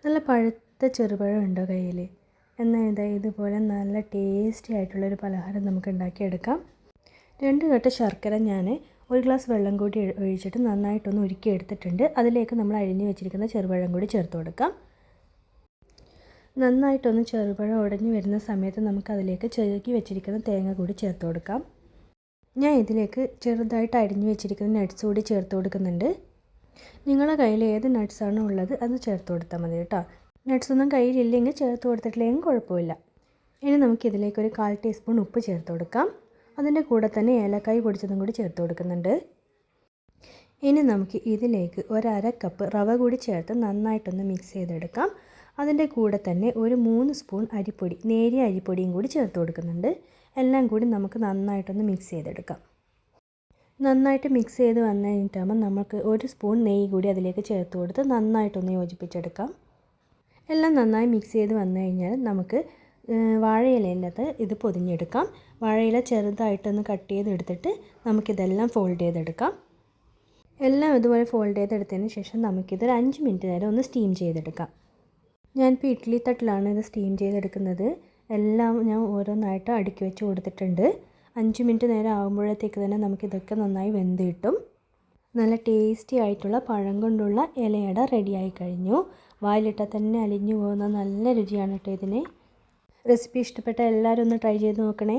നല്ല പഴുത്ത ചെറുപഴം ഉണ്ടോ കയ്യിൽ? എന്നാൽ ഇതുപോലെ നല്ല ടേസ്റ്റി ആയിട്ടുള്ളൊരു പലഹാരം നമുക്ക് ഉണ്ടാക്കിയെടുക്കാം. 2 കട്ട് ശർക്കര ഞാൻ 1 ഗ്ലാസ് വെള്ളം കൂടി ഒഴിച്ചിട്ട് നന്നായിട്ടൊന്ന് ഉരുക്കി എടുത്തിട്ടുണ്ട്. അതിലേക്ക് നമ്മൾ അരിഞ്ഞു വെച്ചിരിക്കുന്ന ചെറുപഴം കൂടി ചേർത്ത് കൊടുക്കാം. നന്നായിട്ടൊന്ന് ചെറുപഴം ഉടഞ്ഞു വരുന്ന സമയത്ത് നമുക്കതിലേക്ക് ചെറുക്കി വെച്ചിരിക്കുന്ന തേങ്ങ കൂടി ചേർത്ത് കൊടുക്കാം. ഞാൻ ഇതിലേക്ക് ചെറുതായിട്ട് അരിഞ്ഞു വെച്ചിരിക്കുന്ന നട്ട്സ് കൂടി ചേർത്ത് കൊടുക്കുന്നുണ്ട്. നിങ്ങളുടെ കയ്യിൽ ഏത് നട്ട്സാണോ ഉള്ളത് അത് ചേർത്ത് കൊടുത്താൽ മതി കേട്ടോ. നട്ട്സൊന്നും കയ്യിലില്ലെങ്കിൽ ചേർത്ത് കൊടുത്തിട്ടില്ലെങ്കിൽ കുഴപ്പമില്ല. ഇനി നമുക്കിതിലേക്ക് ഒരു 1/4 ടീസ്പൂൺ ഉപ്പ് ചേർത്ത് കൊടുക്കാം. അതിൻ്റെ കൂടെ തന്നെ ഏലക്കായ് പൊടിച്ചതും കൂടി ചേർത്ത് കൊടുക്കുന്നുണ്ട്. ഇനി നമുക്ക് ഇതിലേക്ക് 1/2 കപ്പ് റവ കൂടി ചേർത്ത് നന്നായിട്ടൊന്ന് മിക്സ് ചെയ്തെടുക്കാം. അതിൻ്റെ കൂടെ തന്നെ ഒരു 3 സ്പൂൺ അരിപ്പൊടി, നേരിയ അരിപ്പൊടിയും കൂടി ചേർത്ത് കൊടുക്കുന്നുണ്ട്. എല്ലാം കൂടി നമുക്ക് നന്നായിട്ടൊന്ന് മിക്സ് ചെയ്തെടുക്കാം. നന്നായിട്ട് മിക്സ് ചെയ്ത് വന്നു കഴിഞ്ഞിട്ടാകുമ്പോൾ നമുക്ക് 1 സ്പൂൺ നെയ്യ് കൂടി അതിലേക്ക് ചേർത്ത് കൊടുത്ത് നന്നായിട്ടൊന്ന് യോജിപ്പിച്ചെടുക്കാം. എല്ലാം നന്നായി മിക്സ് ചെയ്ത് വന്നു കഴിഞ്ഞാൽ നമുക്ക് വാഴയിലയിനകത്ത് ഇത് പൊതിഞ്ഞെടുക്കാം. വാഴയില ചെറുതായിട്ടൊന്ന് കട്ട് ചെയ്തെടുത്തിട്ട് നമുക്കിതെല്ലാം ഫോൾഡ് ചെയ്തെടുക്കാം. എല്ലാം ഇതുപോലെ ഫോൾഡ് ചെയ്തെടുത്തതിന് ശേഷം നമുക്കിതൊരു 5 മിനിറ്റ് നേരം ഒന്ന് സ്റ്റീം ചെയ്തെടുക്കാം. ഞാനിപ്പോൾ ഇഡ്ഡലി തട്ടിലാണ് ഇത് സ്റ്റീം ചെയ്തെടുക്കുന്നത്. എല്ലാം ഞാൻ ഓരോന്നായിട്ട് അടുക്കി വെച്ച് കൊടുത്തിട്ടുണ്ട്. 5 മിനിറ്റ് നേരം ആകുമ്പോഴത്തേക്ക് തന്നെ നമുക്കിതൊക്കെ നന്നായി വെന്ത് കിട്ടും. നല്ല ടേസ്റ്റി ആയിട്ടുള്ള പഴം കൊണ്ടുള്ള ഇലയട റെഡിയായി കഴിഞ്ഞു. വായിലിട്ടാൽ തന്നെ അലിഞ്ഞു പോകുന്ന നല്ല രുചിയാണ് കേട്ടോ ഇതിന്. റെസിപ്പി ഇഷ്ടപ്പെട്ട എല്ലാവരും ഒന്ന് ട്രൈ ചെയ്ത് നോക്കണേ.